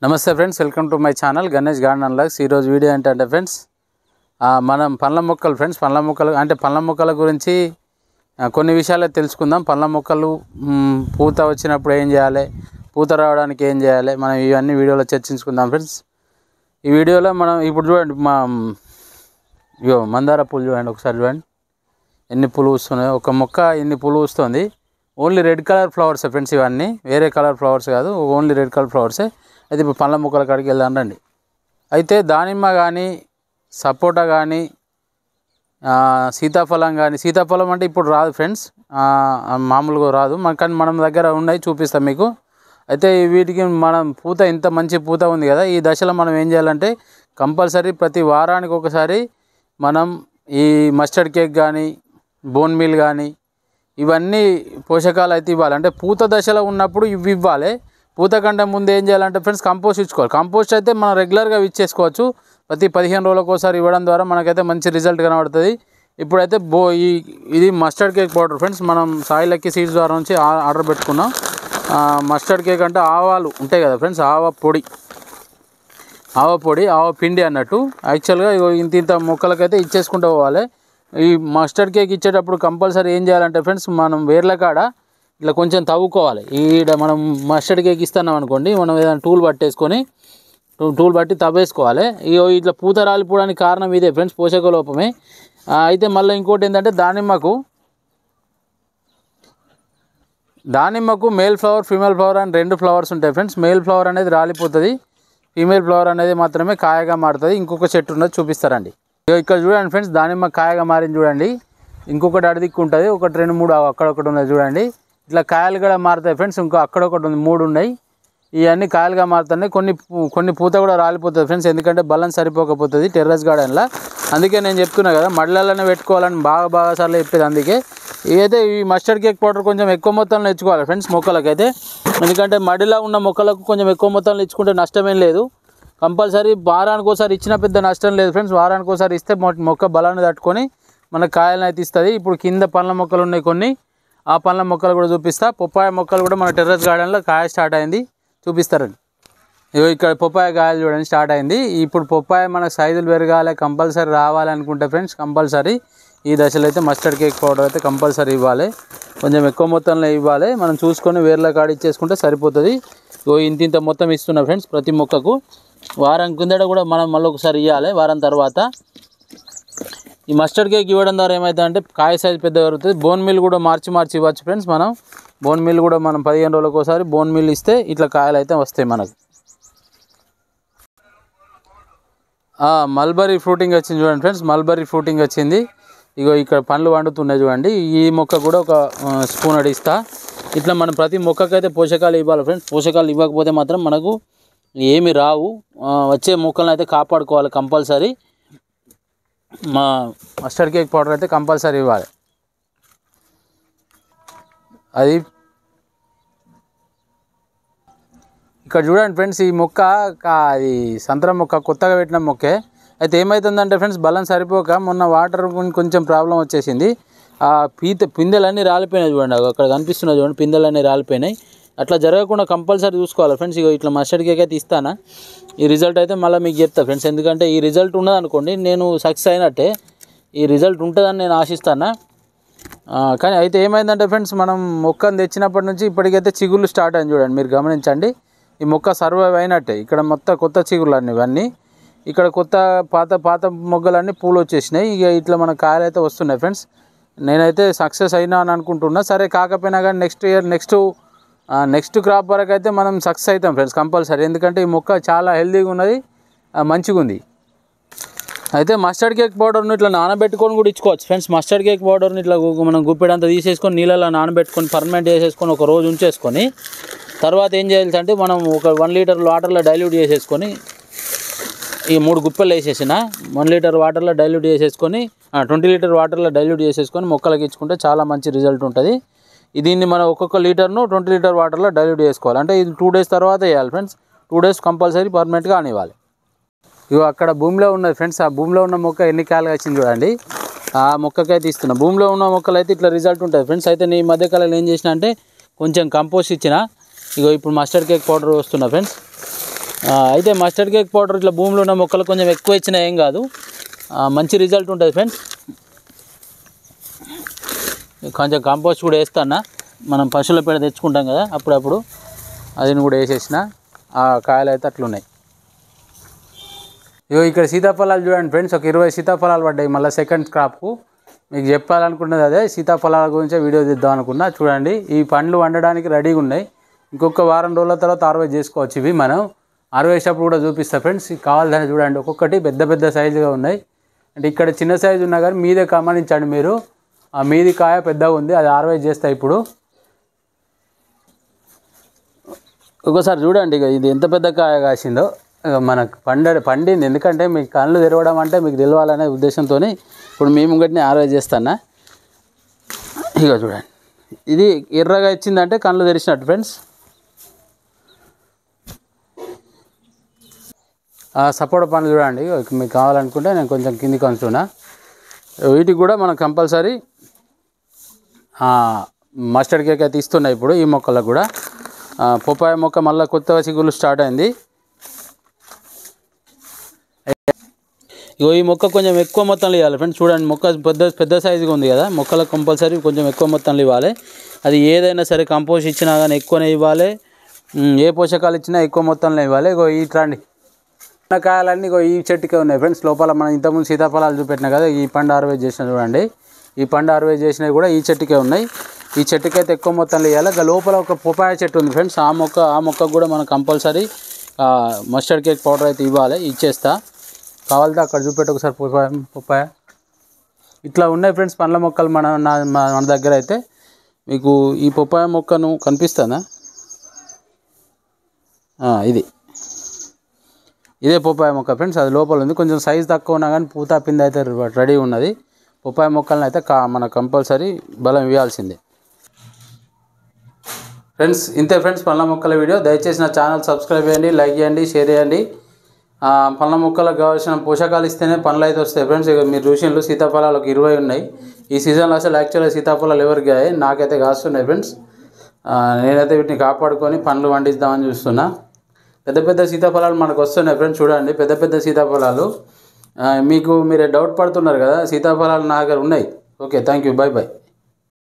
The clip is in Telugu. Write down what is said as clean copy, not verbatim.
నమస్తే friends, welcome to my channel Ganesh garden and lux. ఈరోజు వీడియో ఏంటంటే ఫ్రెండ్స్, మనం పండ్ల మొక్కల గురించి కొన్ని విషయాలు తెలుసుకుందాం. పండ్ల మొక్కలు పూత వచ్చినప్పుడు ఏం చేయాలి, పూత రావడానికి ఏం చేయాలి, మనం ఇవన్నీ వీడియోలో చర్చించుకుందాం ఫ్రెండ్స్. ఈ వీడియోలో మనం ఇప్పుడు చూడండి, మందార పూలు చూడండి, ఒకసారి చూడండి ఎన్ని పూలు వస్తున్నాయో. ఒక మొక్క ఎన్ని పూలు వస్తుంది. ఓన్లీ రెడ్ కలర్ ఫ్లవర్సే ఫ్రెండ్స్, ఇవన్నీ వేరే కలర్ ఫ్లవర్స్ కాదు, ఓన్లీ రెడ్ కలర్ ఫ్లవర్సే. అయితే ఇప్పుడు పండ్ల మొక్కల కాడికి వెళ్దాం రండి. అయితే దానిమ్మ కానీ, సపోటా కానీ, సీతాఫలం కానీ, సీతాఫలం అంటే ఇప్పుడు రాదు ఫ్రెండ్స్, మామూలుగా రాదు, కానీ మనం దగ్గర ఉన్నాయి, చూపిస్తాం మీకు. అయితే వీటికి మనం పూత ఇంత మంచి పూత ఉంది కదా, ఈ దశలో మనం ఏం చేయాలంటే కంపల్సరీ ప్రతి వారానికి ఒకసారి మనం ఈ మస్టర్డ్ కేక్ కానీ, బోన్ మీల్ కానీ, ఇవన్నీ పోషకాలు అయితే ఇవ్వాలి. అంటే పూత దశలో ఉన్నప్పుడు ఇవి ఇవ్వాలి. పూత కంటే ముందు ఏం చేయాలంటే ఫ్రెండ్స్, కంపోస్ట్ ఇచ్చుకోవాలి. కంపోస్ట్ అయితే మనం రెగ్యులర్గా ఇచ్చేసుకోవచ్చు. ప్రతి 15 రోజులకు ఒకసారి ఇవ్వడం ద్వారా మనకైతే మంచి రిజల్ట్ కనబడుతుంది. ఇప్పుడైతే ఇది మస్టర్డ్ కేక్ పౌడర్ ఫ్రెండ్స్, మనం సాయి లక్కీ సీడ్స్ ద్వారా నుంచి ఆర్డర్ పెట్టుకున్నాం. మస్టర్డ్ కేక్ అంటే ఆవాలు ఉంటాయి కదా ఫ్రెండ్స్, ఆవ పొడి, ఆవ పిండి అన్నట్టు. యాక్చువల్గా ఇంత మొక్కలకైతే ఇచ్చేసుకుంటూ పోవాలి. ఈ మస్టర్డ్ కేక్ ఇచ్చేటప్పుడు కంపల్సరీ ఏం చేయాలంటే ఫ్రెండ్స్, మనం వేర్ల కాడ ఇట్లా కొంచెం తవ్వుకోవాలి. ఈడ మనం మస్టర్డ్ కేక్ ఇస్తున్నాం అనుకోండి, మనం ఏదైనా టూల్ బట్టి తవ్వేసుకోవాలి. ఇట్లా పూత రాలిపోవడానికి కారణం ఇదే ఫ్రెండ్స్, పోషక లోపమే. అయితే మళ్ళీ ఇంకోటి ఏంటంటే, దానిమ్మకు మేల్ ఫ్లవర్, ఫీమేల్ ఫ్లవర్ అని 2 ఫ్లవర్స్ ఉంటాయి ఫ్రెండ్స్. మేల్ ఫ్లవర్ అనేది రాలిపోతుంది, ఫీమేల్ ఫ్లవర్ అనేది మాత్రమే కాయగా మారుతుంది. ఇంకొక చెట్టు ఉన్నది చూపిస్తారండి. ఇక్కడ చూడండి ఫ్రెండ్స్, దానిమ్మ కాయగా మారింది చూడండి. ఇంకొకటి అడిదిక్కు ఉంటుంది, 1, 2, 3 అక్కడొకటి ఉన్నది చూడండి. ఇట్లా కాయలు కూడా మారుతాయి ఫ్రెండ్స్. ఇంకో అక్కడొకటి ఉంది, 3 ఉన్నాయి. ఇవన్నీ కాయలుగా మారుతున్నాయి. కొన్ని పూత కూడా రాలిపోతుంది ఫ్రెండ్స్, ఎందుకంటే బలం సరిపోకపోతుంది టెర్రస్ గార్డెన్లో. అందుకే నేను చెప్తున్నా కదా, మడిలలోనే పెట్టుకోవాలని బాగా సార్లు చెప్పేది. అందుకే ఇదైతే ఈ మస్టర్డ్ కేక్ పౌడర్ కొంచెం ఎక్కువ మొత్తంలో ఇచ్చుకోవాలి ఫ్రెండ్స్ మొక్కలకైతే. ఎందుకంటే మడిలో ఉన్న మొక్కలకు కొంచెం ఎక్కువ మొత్తంలో ఇచ్చుకుంటే నష్టమేం లేదు. కంపల్సరీ వారానికి ఒకసారి ఇచ్చిన పెద్ద నష్టం లేదు ఫ్రెండ్స్. వారానికి ఒకసారి ఇస్తే మొక్క బలాన్ని తట్టుకొని మనకు కాయలను అయితే ఇస్తుంది. ఇప్పుడు కింద పండ్ల మొక్కలు ఉన్నాయి కొన్ని, ఆ పండ్ల మొక్కలు కూడా చూపిస్తా. పొప్పాయ మొక్కలు కూడా మన టెర్రస్ గార్డెన్లో కాయ స్టార్ట్ అయింది, చూపిస్తారండి. ఇక్కడ పొప్పాయ కాయలు చూడండి స్టార్ట్ అయింది. ఇప్పుడు పొప్పాయ మనకు సైజులు పెరగాలి, కంపల్సరీ రావాలనుకుంటే ఫ్రెండ్స్, కంపల్సరీ ఈ దశలో అయితే మస్టర్డ్ కేక్ పౌడర్ అయితే కంపల్సరీ ఇవ్వాలి. కొంచెం ఎక్కువ మొత్తంలో ఇవ్వాలి. మనం చూసుకొని వేర్ల కాడ ఇచ్చేసుకుంటే సరిపోతుంది. ఇంత మొత్తం ఇస్తున్నా ఫ్రెండ్స్ ప్రతి మొక్కకు. వారం కిందట కూడా మనం మళ్ళీ ఒకసారి ఇవ్వాలి, వారం తర్వాత. ఈ మస్టర్డ్ కేక్ ఇవ్వడం ద్వారా ఏమవుతుందంటే కాయ సైజు పెద్ద పెరుగుతుంది. బోన్ మీల్ కూడా మార్చి ఇవ్వచ్చు ఫ్రెండ్స్. మనం బోన్ మీల్ కూడా 15 రోజులకు ఒకసారి బోన్ మీల్ ఇస్తే ఇట్లా కాయలు అయితే వస్తాయి మనకు. మల్బరీ ఫ్రూటింగ్ వచ్చింది చూడండి ఫ్రెండ్స్, మల్బరీ ఫ్రూటింగ్ వచ్చింది. ఇక్కడ పండ్లు వండుతున్నాయి చూడండి. ఈ మొక్క కూడా ఒక స్పూన్ అడిస్తా. ఇట్లా మనం ప్రతి మొక్కకైతే పోషకాలు ఇవ్వాలి ఫ్రెండ్స్. పోషకాలు ఇవ్వకపోతే మాత్రం మనకు ఏమి రావు. వచ్చే మొక్కలను అయితే కాపాడుకోవాలి కంపల్సరీ. మా మస్టర్డ్ కేక్ పౌడర్ అయితే కంపల్సరీ ఇవ్వాలి. అది ఇక్కడ చూడండి ఫ్రెండ్స్, ఈ మొక్క అది సంతరం మొక్క, కొత్తగా పెట్టిన మొక్కే. అయితే ఏమవుతుందంటే ఫ్రెండ్స్, బలం సరిపోక మొన్న వాటర్ కొంచెం ప్రాబ్లం వచ్చేసింది. పిందెలన్నీ రాలిపోయినాయి చూడండి, అక్కడ కనిపిస్తున్నాయి చూడండి, పిందెలన్నీ రాలిపోయినాయి. అట్లా జరగకుండా కంపల్సరీ చూసుకోవాలి ఫ్రెండ్స్. ఇట్లా మస్టర్డ్ కేక్ అయితే ఇస్తానా, ఈ రిజల్ట్ అయితే మళ్ళీ మీకు చెప్తా ఫ్రెండ్స్. ఎందుకంటే ఈ రిజల్ట్ ఉన్నదనుకోండి, నేను సక్సెస్ అయినట్టే. ఈ రిజల్ట్ ఉంటుందని నేను ఆశిస్తాను. కానీ అయితే ఏమైందంటే ఫ్రెండ్స్, మనం మొక్కను తెచ్చినప్పటి నుంచి ఇప్పటికైతే చిగుళ్ళు స్టార్ట్ అయింది చూడండి, మీరు గమనించండి. ఈ మొక్క సర్వైవ్ అయినట్టే. ఇక్కడ మొత్తం కొత్త చిగుళ్ళు అన్నీ ఇవన్నీ. ఇక్కడ పాత మొగ్గలన్నీ పూలు వచ్చేసినాయి. ఇట్లా మన కాయలు అయితే వస్తున్నాయి ఫ్రెండ్స్. నేనైతే సక్సెస్ అయినా అని అనుకుంటున్నా. సరే కాకపోయినా కానీ నెక్స్ట్ క్రాప్ వరకు అయితే మనం సక్సెస్ అవుతాం ఫ్రెండ్స్ కంపల్సరీ. ఎందుకంటే ఈ మొక్క చాలా హెల్తీగా ఉన్నది, మంచిగా ఉంది. అయితే మస్టర్డ్ కేక్ పౌడర్ను ఇట్లా నానబెట్టుకొని కూడా ఇచ్చుకోవచ్చు ఫ్రెండ్స్. మస్టర్డ్ కేక్ పౌడర్ని ఇట్లా మనం గుప్పెడంతా తీసేసుకొని నీళ్ళలో నానబెట్టుకొని పర్మనెంట్ చేసేసుకొని ఒక రోజు ఉంచేసుకొని, తర్వాత ఏం చేయాలి అంటే మనం ఒక 1 లీటర్ వాటర్లో డైల్యూట్ చేసేసుకొని, ఈ 3 గుప్పెలు వేసేసిన 1 లీటర్ వాటర్లో డైల్యూట్ చేసేసుకొని 20 లీటర్ వాటర్లో డైల్యూట్ చేసేసుకొని మొక్కలకి ఇచ్చుకుంటే చాలా మంచి రిజల్ట్ ఉంటుంది. దీన్ని మనం ఒక్కొక్క లీటర్ను 20 లీటర్ వాటర్లో డైల్యూట్ చేసుకోవాలి. అంటే ఇది 2 డేస్ తర్వాత వేయాలి ఫ్రెండ్స్. 2 డేస్ కంపల్సరీ పర్మనెంట్గా అనివ్వాలి. అక్కడ భూమిలో ఉన్నది ఫ్రెండ్స్, ఆ భూమిలో ఉన్న మొక్క ఎన్ని కాయలు వచ్చింది చూడండి. ఆ మొక్కకైతే ఇస్తున్నా. భూమిలో ఉన్న మొక్కలు అయితే ఇట్లా రిజల్ట్ ఉంటుంది ఫ్రెండ్స్. అయితే నేను ఈ మధ్యకాలంలో ఏం చేసిన అంటే కొంచెం కంపోస్ట్ ఇచ్చిన. ఇప్పుడు మస్టర్డ్ కేక్ పౌడర్ వస్తున్నా ఫ్రెండ్స్. అయితే మస్టర్డ్ కేక్ పౌడర్ ఇట్లా భూమిలో ఉన్న మొక్కలు కొంచెం ఎక్కువ ఇచ్చినా ఏం కాదు, మంచి రిజల్ట్ ఉంటుంది ఫ్రెండ్స్. కొంచెం కంపోస్ట్ కూడా వేస్తాను, మనం పశువుల పేడ తెచ్చుకుంటాం కదా అప్పుడప్పుడు, అది కూడా వేసేసిన. ఆ కాయలు అయితే అట్లున్నాయి. ఇగో ఇక్కడ సీతాఫలాలు చూడండి ఫ్రెండ్స్, ఒక 20 సీతాఫలాలు పడ్డాయి మళ్ళీ సెకండ్ క్రాప్కు. మీకు చెప్పాలనుకున్నది అదే, సీతాఫలాల గురించే వీడియో తీద్దాం అనుకున్నా. చూడండి ఈ పండ్లు వండడానికి రెడీగా ఉన్నాయి. ఇంకొక వారం రోజుల తర్వాత హార్వెస్ట్ చేసుకోవచ్చు. ఇవి మనం హార్వెస్ట్ అప్పుడు కూడా చూపిస్తా ఫ్రెండ్స్. కావాలని చూడండి, ఒక్కొక్కటి పెద్ద పెద్ద సైజుగా ఉన్నాయి. అంటే ఇక్కడ చిన్న సైజు ఉన్నా కానీ మీదే గమనించండి మీరు, ఆ మీది కాయ పెద్దగా ఉంది, అది హార్వెస్ట్ చేస్తా ఇప్పుడు. ఒకసారి చూడండి ఇక ఇది ఎంత పెద్ద కాయ కాసిందో. మనకు పండింది, ఎందుకంటే మీకు కళ్ళు తెరవడం అంటే మీకు తెలవాలనే ఉద్దేశంతో ఇప్పుడు మేము గట్టిని హార్వెస్ట్ చేస్తానా. ఇక చూడండి, ఇది ఎర్రగా ఇచ్చిందంటే కళ్ళు తెరిచినట్టు ఫ్రెండ్స్. సపోటా పండ్లు చూడండి, మీకు కావాలనుకుంటే నేను కొంచెం కిందికి అంచున్నా. వీటికి కూడా మనం కంపల్సరీ మస్టర్డ్ కేక్ అయితే ఇస్తున్నాయి ఇప్పుడు ఈ మొక్కలకు కూడా. పొపాయ మొక్క మళ్ళీ కొత్తగా చిగుళ్ళు స్టార్ట్ అయింది. ఇగో ఈ మొక్క కొంచెం ఎక్కువ మొత్తంలో ఇవ్వాలి ఫ్రెండ్స్. చూడండి మొక్క పెద్ద సైజుగా ఉంది కదా, మొక్కలకు కంపల్సరీ కొంచెం ఎక్కువ మొత్తంలో ఇవ్వాలి. అది ఏదైనా సరే కంపోస్ట్ ఇచ్చినా కానీ ఎక్కువనే ఇవ్వాలి, ఏ పోషకాలు ఇచ్చినా ఎక్కువ మొత్తంలో ఇవ్వాలి. ఇగో ఈ ట్రాండి కాయలన్నీ ఇగో ఈ చెట్టుకే ఉన్నాయి ఫ్రెండ్స్. లోపల మనం ఇంతకుముందు సీతాఫలాలు చూపెట్టినా కదా, ఈ పండు హార్వెస్ట్ చేసిన చూడండి, ఈ పండు హార్వెస్ట్ చేసినవి కూడా ఈ చెట్టుకే ఉన్నాయి. ఈ చెట్టుకైతే ఎక్కువ మొత్తంలో ఇవ్వాలి. ఇక లోపల ఒక పొపాయ చెట్టు ఉంది ఫ్రెండ్స్, ఆ మొక్కకు కూడా మనం కంపల్సరీ మస్టర్డ్ కేక్ పౌడర్ అయితే ఇవ్వాలి, ఇచ్చేస్తా. కావాలితే అక్కడ చూపెట్టి ఒకసారి పొపాయ ఇట్లా ఉన్నాయి ఫ్రెండ్స్ పండ్ల మొక్కలు మన దగ్గర అయితే. మీకు ఈ పొపాయ మొక్కను కనిపిస్తుందా, ఇదే పొపాయ మొక్క ఫ్రెండ్స్. అది లోపల ఉంది, కొంచెం సైజు తక్కువ ఉన్నా కానీ పూత పిండి అయితే రెడీ ఉన్నది. పొపాయ మొక్కలను అయితే మన కంపల్సరీ బలం ఇవ్వాల్సిందే ఫ్రెండ్స్. ఇంతే ఫ్రెండ్స్ పండ్ల మొక్కల వీడియో. దయచేసి నా ఛానల్ సబ్స్క్రైబ్ చేయండి, లైక్ చేయండి, షేర్ చేయండి. పండ్ల మొక్కలకు కావాల్సిన పోషకాలు ఇస్తేనే పండ్లు అయితే వస్తాయి ఫ్రెండ్స్. ఇక మీరు చూసినట్లు సీతాఫలాలు ఒక 20 ఉన్నాయి ఈ సీజన్లో. అసలు యాక్చువల్గా సీతాఫలాలు ఎవరికి నాకైతే కాస్తున్నాయి ఫ్రెండ్స్. నేనైతే వీటిని కాపాడుకొని పండ్లు పండిద్దామని చూస్తున్నా. పెద్ద పెద్ద సీతాఫలాలు మనకు వస్తున్నాయి ఫ్రెండ్స్. చూడండి పెద్ద పెద్ద సీతాఫలాలు. మీరే డౌట్ పడుతున్నారు కదా, సీతాఫలాలు నా దగ్గర ఉన్నాయి. Okay, thank you, by by.